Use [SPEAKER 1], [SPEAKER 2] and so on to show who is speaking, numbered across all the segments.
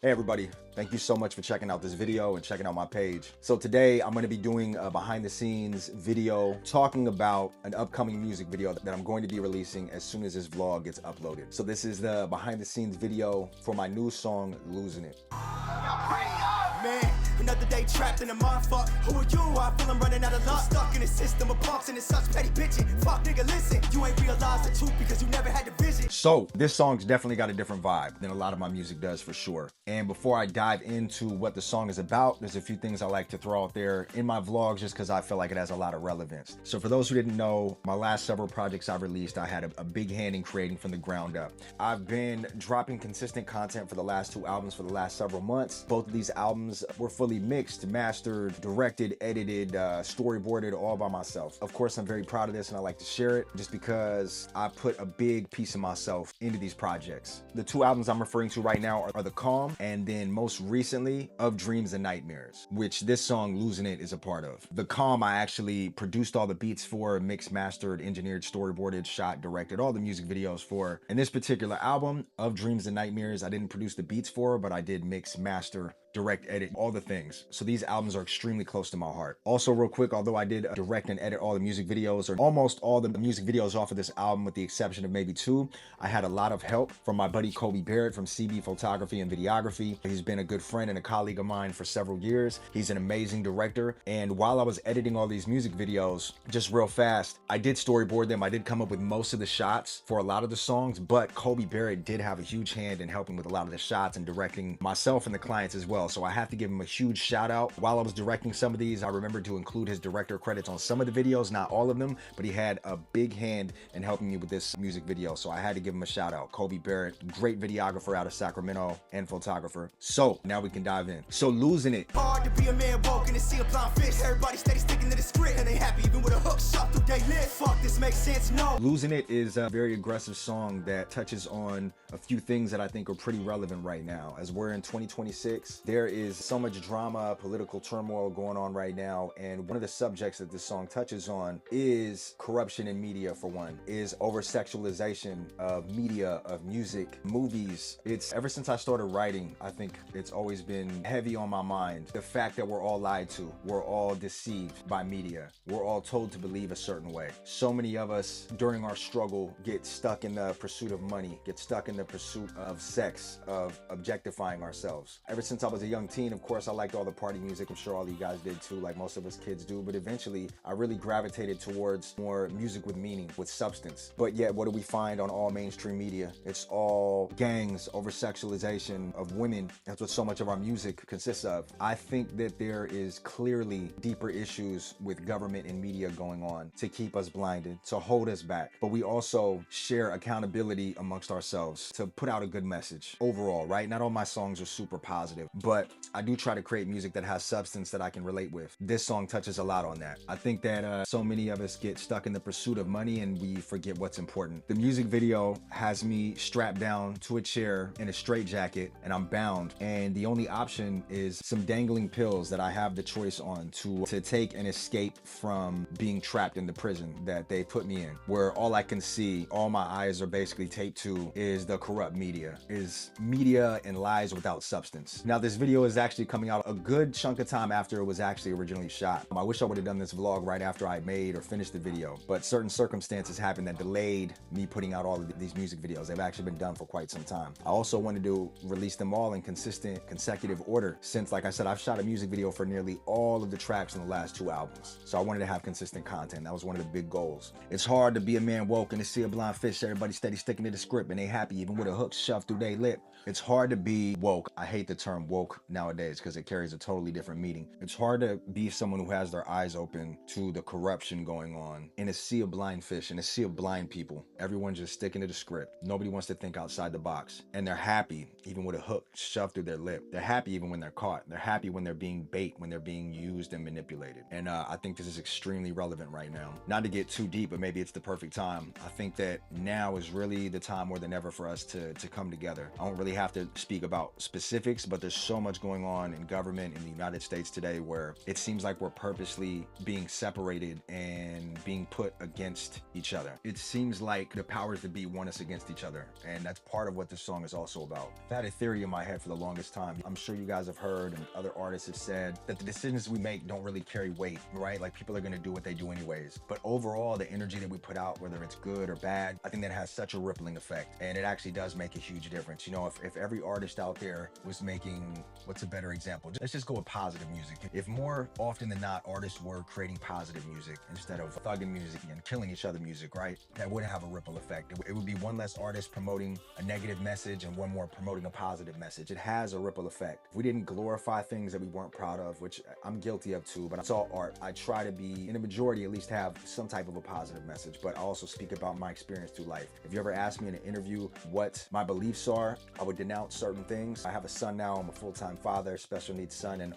[SPEAKER 1] Hey everybody, thank you so much for checking out this video and checking out my page. So today I'm going to be doing a behind the scenes video talking about an upcoming music video that I'm going to be releasing as soon as this vlog gets uploaded. So this is the behind the scenes video for my new song, Losing It.
[SPEAKER 2] Man, another day trapped in a mindfuck. Who are you? I feel I'm running out of luck. Stuck in a system of punks and it's such petty bitching. Fuck nigga, listen, you ain't realized the truth because you never had the vision.
[SPEAKER 1] So this song's definitely got a different vibe than a lot of my music does for sure. And before I dive into what the song is about, there's a few things I like to throw out there in my vlogs just because I feel like it has a lot of relevance. So for those who didn't know, my last several projects I've released, I had a big hand in creating from the ground up. I've been dropping consistent content for the last two albums for the last several months. Both of these albums were fully mixed, mastered, directed, edited, storyboarded all by myself. Of course, I'm very proud of this and I like to share it just because I put a big piece of myself into these projects. The two albums I'm referring to right now are The Calm and then most recently Of Dreams and Nightmares, which this song Losing It is a part of. The Calm I actually produced all the beats for, mixed, mastered, engineered, storyboarded, shot, directed all the music videos for. And this particular album, Of Dreams and Nightmares, I didn't produce the beats for, but I did mix, master, direct, edit, all the things. So these albums are extremely close to my heart. Also real quick, although I did direct and edit all the music videos or almost all the music videos off of this album with the exception of maybe two, I had a lot of help from my buddy Kobe Barrett from CB Photography and Videography. He's been a good friend and a colleague of mine for several years. He's an amazing director. And while I was editing all these music videos, just real fast, I did storyboard them. I did come up with most of the shots for a lot of the songs, but Kobe Barrett did have a huge hand in helping with a lot of the shots and directing myself and the clients as well. So I have to give him a huge shout out. While I was directing some of these, I remembered to include his director credits on some of the videos, not all of them, but he had a big hand in helping me with this music video. So I had to give him a shout out. Kobe Barrett, great videographer out of Sacramento and photographer. So now we can dive in. So Losing It.
[SPEAKER 2] Hard to be a man walking and see a blind fish. Everybody steady sticking to the script and they happy even with a hook shot through they live. Fuck, this makes sense, no.
[SPEAKER 1] Losing It is a very aggressive song that touches on a few things that I think are pretty relevant right now. As we're in 2026, there is so much drama, political turmoil going on right now, and one of the subjects that this song touches on is corruption in media, for one, is over-sexualization of media, of music, movies. It's ever since I started writing, I think it's always been heavy on my mind. The fact that we're all lied to, we're all deceived by media, we're all told to believe a certain way. So many of us during our struggle get stuck in the pursuit of money, get stuck in the pursuit of sex, of objectifying ourselves. Ever since I was a young teen, of course, I liked all the party music. I'm sure all you guys did too, like most of us kids do. But eventually, I really gravitated towards more music with meaning, with substance. But yet, what do we find on all mainstream media? It's all gangs, over-sexualization of women. That's what so much of our music consists of. I think that there is clearly deeper issues with government and media going on to keep us blinded, to hold us back. But we also share accountability amongst ourselves to put out a good message overall, right? Not all my songs are super positive, but I do try to create music that has substance that I can relate with. This song touches a lot on that. I think that so many of us get stuck in the pursuit of money and we forget what's important. The music video has me strapped down to a chair in a straitjacket and I'm bound, and the only option is some dangling pills that I have the choice on to take and escape from being trapped in the prison that they put me in, where all I can see, all my eyes are basically taped to, is the corrupt media, is media and lies without substance. Now this video is actually coming out a good chunk of time after it was actually originally shot. I wish I would have done this vlog right after I made or finished the video, but certain circumstances happened that delayed me putting out all of these music videos. They've actually been done for quite some time. I also wanted to release them all in consistent, consecutive order since, like I said, I've shot a music video for nearly all of the tracks in the last two albums. So I wanted to have consistent content. That was one of the big goals. It's hard to be a man woke and to see a blind fish. Everybody steady sticking to the script and they happy even with a hook shoved through their lip. It's hard to be woke. I hate the term woke nowadays because it carries a totally different meaning. It's hard to be someone who has their eyes open to the corruption going on in a sea of blind fish, in a sea of blind people. Everyone's just sticking to the script. Nobody wants to think outside the box. And they're happy even with a hook shoved through their lip. They're happy even when they're caught. They're happy when they're being bait, when they're being used and manipulated. And I think this is extremely relevant right now. Not to get too deep, but maybe it's the perfect time. I think that now is really the time more than ever for us to come together. I don't really have to speak about specifics, but there's so so much going on in government in the United States today where it seems like we're purposely being separated and being put against each other. It seems like the powers that be want us against each other, and that's part of what this song is also about. I've had a theory in my head for the longest time. I'm sure you guys have heard and other artists have said that the decisions we make don't really carry weight, right? Like people are gonna do what they do anyways. But overall, the energy that we put out, whether it's good or bad, I think that has such a rippling effect, and it actually does make a huge difference. You know, if every artist out there was making, what's a better example? Let's just go with positive music. If more often than not, artists were creating positive music instead of thugging music and killing each other music, right? That would have a ripple effect. It would be one less artist promoting a negative message and one more promoting a positive message. It has a ripple effect. If we didn't glorify things that we weren't proud of, which I'm guilty of too, but it's all art. I try to be, in a majority, at least have some type of a positive message, but I also speak about my experience through life. If you ever ask me in an interview what my beliefs are, I would denounce certain things. I have a son now, I'm a full-time father, special needs son, and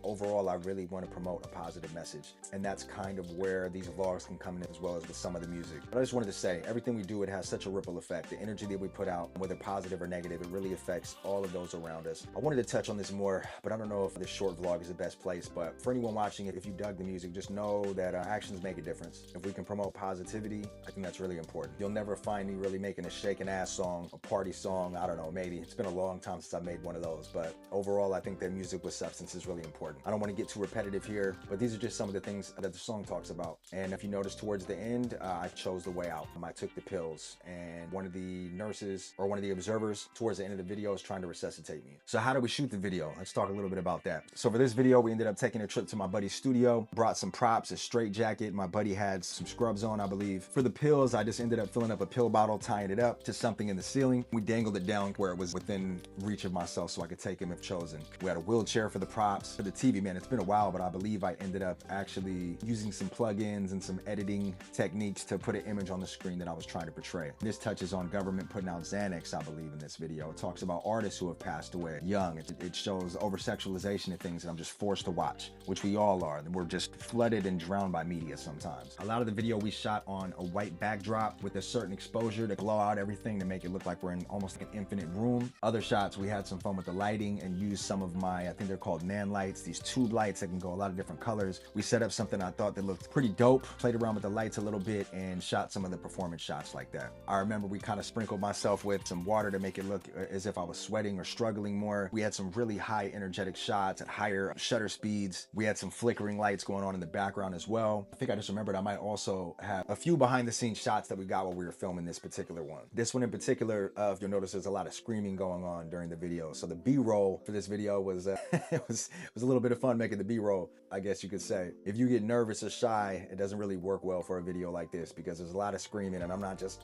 [SPEAKER 1] overall, I really want to promote a positive message. And that's kind of where these vlogs can come in, as well as with some of the music. But I just wanted to say, everything we do, it has such a ripple effect. The energy that we put out, whether positive or negative, it really affects all of those around us. I wanted to touch on this more, but I don't know if this short vlog is the best place. But for anyone watching it, if you dug the music, just know that actions make a difference. If we can promote positivity, I think that's really important. You'll never find me really making a shaking ass song, a party song. I don't know, maybe. It's been a long time since I made one of those. But overall, I think that music with substance is really important. I don't want to get too repetitive here, but these are just some of the things that the song talks about. And if you notice towards the end, I chose the way out. I took the pills, and one of the nurses or one of the observers towards the end of the video is trying to resuscitate me. So how did we shoot the video? Let's talk a little bit about that. So for this video, we ended up taking a trip to my buddy's studio, brought some props, a straight jacket. My buddy had some scrubs on, I believe. For the pills, I just ended up filling up a pill bottle, tying it up to something in the ceiling. We dangled it down where it was within reach of myself so I could take him if chosen. We had a wheelchair for the props. For the TV, man, it's been a while, but I believe I ended up actually using some plugins and some editing techniques to put an image on the screen that I was trying to portray. This touches on government putting out Xanax, I believe, in this video. It talks about artists who have passed away young. It shows over-sexualization of things that I'm just forced to watch, which we all are. We're just flooded and drowned by media sometimes. A lot of the video we shot on a white backdrop with a certain exposure to blow out everything to make it look like we're in almost like an infinite room. Other shots, we had some fun with the lighting and used some of my, I think they're called nan lights, these tube lights that can go a lot of different colors. We set up something I thought that looked pretty dope, played around with the lights a little bit, and shot some of the performance shots like that. I remember we kind of sprinkled myself with some water to make it look as if I was sweating or struggling more. We had some really high energetic shots at higher shutter speeds. We had some flickering lights going on in the background as well. I think I just remembered I might also have a few behind the scenes shots that we got while we were filming this particular one. This one in particular, if you'll notice, there's a lot of screaming going on during the video. So the B-roll for this video was it was a little bit of fun making the B-roll, I guess you could say. If you get nervous or shy, it doesn't really work well for a video like this because there's a lot of screaming, and I'm not just,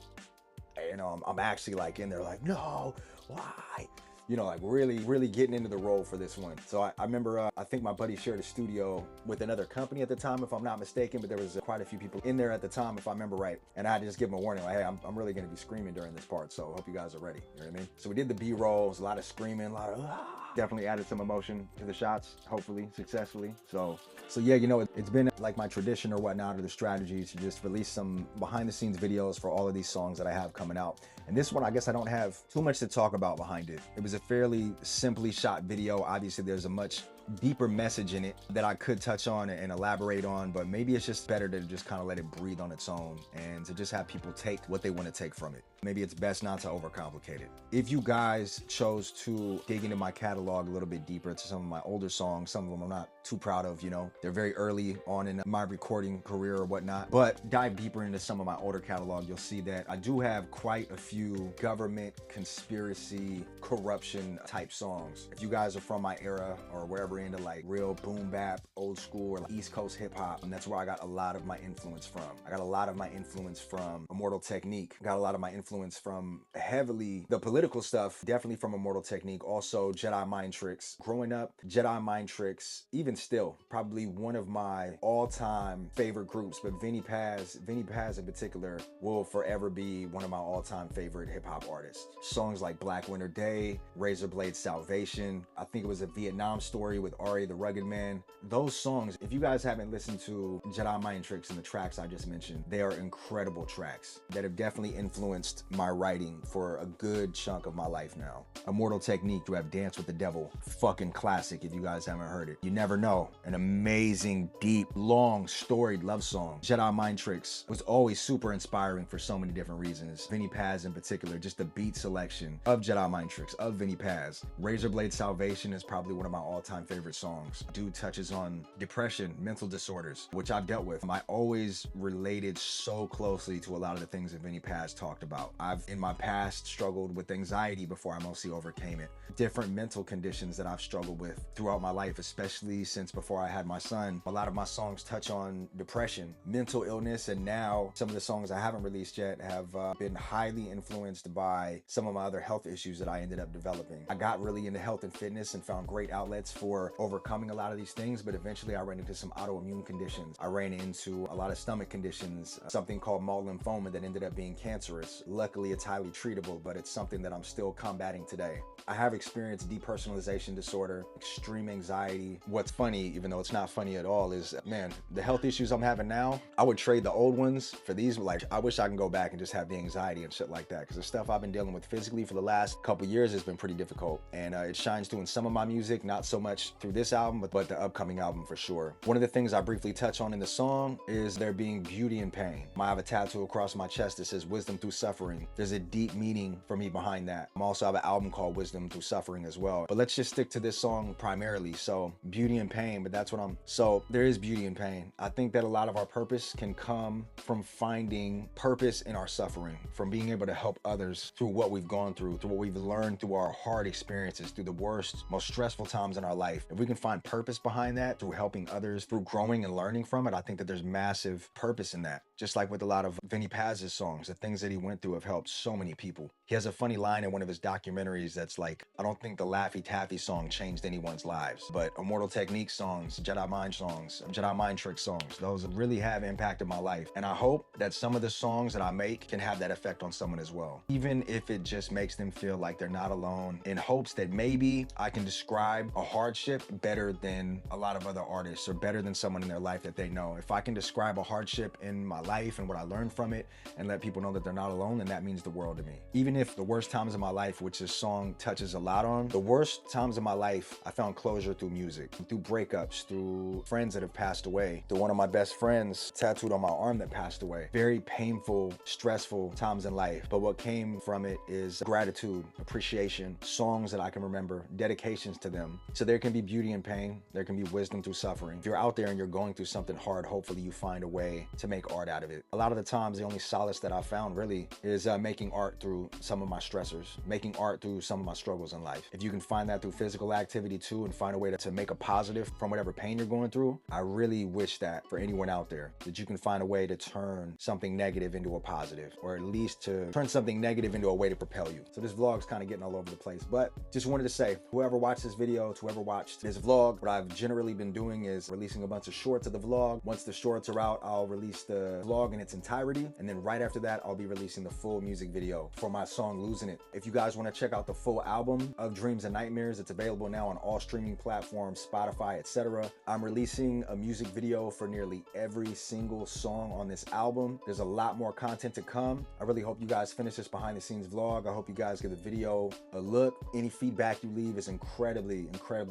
[SPEAKER 1] you know, I'm actually like in there like, no, why? You know, like really getting into the role for this one. So I remember, I think my buddy shared a studio with another company at the time, if I'm not mistaken, but there was quite a few people in there at the time, if I remember right. And I had to just give them a warning, like, hey, I'm really gonna be screaming during this part, so I hope you guys are ready, you know what I mean? So we did the B-roll, it was a lot of screaming, a lot of, definitely added some emotion to the shots, hopefully, successfully. So yeah, you know, it's been like my tradition or whatnot, or the strategy to just release some behind the scenes videos for all of these songs that I have coming out. And this one, I guess I don't have too much to talk about behind it. It was a fairly simply shot video. Obviously, there's a much deeper message in it that I could touch on and elaborate on, but maybe it's just better to just kind of let it breathe on its own and to just have people take what they want to take from it. Maybe it's best not to overcomplicate it. If you guys chose to dig into my catalog a little bit deeper to some of my older songs, some of them I'm not too proud of, you know, they're very early on in my recording career or whatnot, but dive deeper into some of my older catalog, you'll see that I do have quite a few government, conspiracy, corruption type songs. If you guys are from my era or wherever into like real boom bap, old school, or like East Coast hip hop, and that's where I got a lot of my influence from. I got a lot of my influence from Immortal Technique. Got a lot of my influence from heavily the political stuff, definitely from Immortal Technique. Also Jedi Mind Tricks. Growing up, Jedi Mind Tricks, even still, probably one of my all-time favorite groups, but Vinnie Paz in particular will forever be one of my all-time favorite hip hop artists. Songs like Black Winter Day, Razor Blade Salvation. I think it was a Vietnam Story with Ari the Rugged Man. Those songs, if you guys haven't listened to Jedi Mind Tricks and the tracks I just mentioned, they are incredible tracks that have definitely influenced my writing for a good chunk of my life now. Immortal Technique, you have Dance with the Devil, fucking classic if you guys haven't heard it. You Never Know, an amazing, deep, long, storied love song. Jedi Mind Tricks was always super inspiring for so many different reasons. Vinnie Paz in particular, just the beat selection of Jedi Mind Tricks, of Vinnie Paz. Razorblade Salvation is probably one of my all-time favorite songs. Dude touches on depression, mental disorders, which I've dealt with. I always related so closely to a lot of the things that Vinnie Paz talked about. I've, in my past, struggled with anxiety before I mostly overcame it. Different mental conditions that I've struggled with throughout my life, especially since before I had my son. A lot of my songs touch on depression, mental illness, and now some of the songs I haven't released yet have been highly influenced by some of my other health issues that I ended up developing. I got really into health and fitness and found great outlets for overcoming a lot of these things, but eventually I ran into some autoimmune conditions. I ran into a lot of stomach conditions, something called multiple lymphoma that ended up being cancerous. Luckily, it's highly treatable, but it's something that I'm still combating today. I have experienced depersonalization disorder, extreme anxiety. What's funny, even though it's not funny at all, is, man, the health issues I'm having now, I would trade the old ones for these. Like, I wish I can go back and just have the anxiety and shit like that, because the stuff I've been dealing with physically for the last couple years has been pretty difficult, and it shines through in some of my music, not so much through this album, but the upcoming album for sure. One of the things I briefly touch on in the song is there being beauty in pain. I have a tattoo across my chest that says wisdom through suffering. There's a deep meaning for me behind that. I also have an album called Wisdom Through Suffering as well, but let's just stick to this song primarily. So beauty and pain, but that's what so there is beauty in pain. I think that a lot of our purpose can come from finding purpose in our suffering, from being able to help others through what we've gone through what we've learned through our hard experiences, through the worst, most stressful times in our life. If we can find purpose behind that through helping others, through growing and learning from it, I think that there's massive purpose in that. Just like with a lot of Vinnie Paz's songs, the things that he went through have helped so many people. He has a funny line in one of his documentaries that's like, I don't think the Laffy Taffy song changed anyone's lives, but Immortal Technique songs, Jedi Mind Trick songs, those really have impacted my life. And I hope that some of the songs that I make can have that effect on someone as well. Even if it just makes them feel like they're not alone, in hopes that maybe I can describe a hardship better than a lot of other artists, or better than someone in their life that they know. If I can describe a hardship in my life and what I learned from it and let people know that they're not alone, then that means the world to me. Even if the worst times of my life, which this song touches a lot on, the worst times of my life, I found closure through music, through breakups, through friends that have passed away, through one of my best friends tattooed on my arm that passed away. Very painful, stressful times in life. But what came from it is gratitude, appreciation, songs that I can remember, dedications to them. So there can be beauty in pain. There can be wisdom through suffering. If you're out there and you're going through something hard, hopefully you find a way to make art out of it. A lot of the times, the only solace that I found really is making art through some of my stressors, making art through some of my struggles in life. If you can find that through physical activity too, and find a way to make a positive from whatever pain you're going through, I really wish that for anyone out there, that you can find a way to turn something negative into a positive, or at least to turn something negative into a way to propel you. So this vlog's kind of getting all over the place, but just wanted to say, whoever watched this video, to whoever watched this vlog, what I've generally been doing is releasing a bunch of shorts of the vlog. Once the shorts are out, I'll release the vlog in its entirety, and then right after that, I'll be releasing the full music video for my song Losing It. If you guys want to check out the full album of Dreams and Nightmares, it's available now on all streaming platforms, Spotify, etc. I'm releasing a music video for nearly every single song on this album. There's a lot more content to come. I really hope you guys finish this behind the scenes vlog. I hope you guys give the video a look. Any feedback you leave is incredibly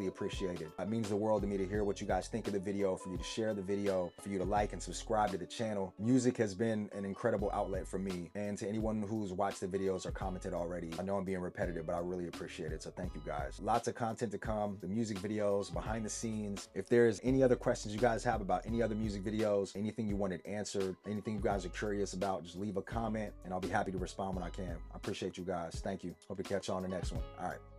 [SPEAKER 1] appreciated. It means the world to me to hear what you guys think of the video, for you to share the video, for you to like and subscribe to the channel. Music has been an incredible outlet for me, and to anyone who's watched the videos or commented already. I know I'm being repetitive, but I really appreciate it, so thank you guys. Lots of content to come, the music videos, behind the scenes. If there's any other questions you guys have about any other music videos, anything you wanted answered, anything you guys are curious about, just leave a comment and I'll be happy to respond when I can. I appreciate you guys. Thank you. Hope to catch you on the next one. All right.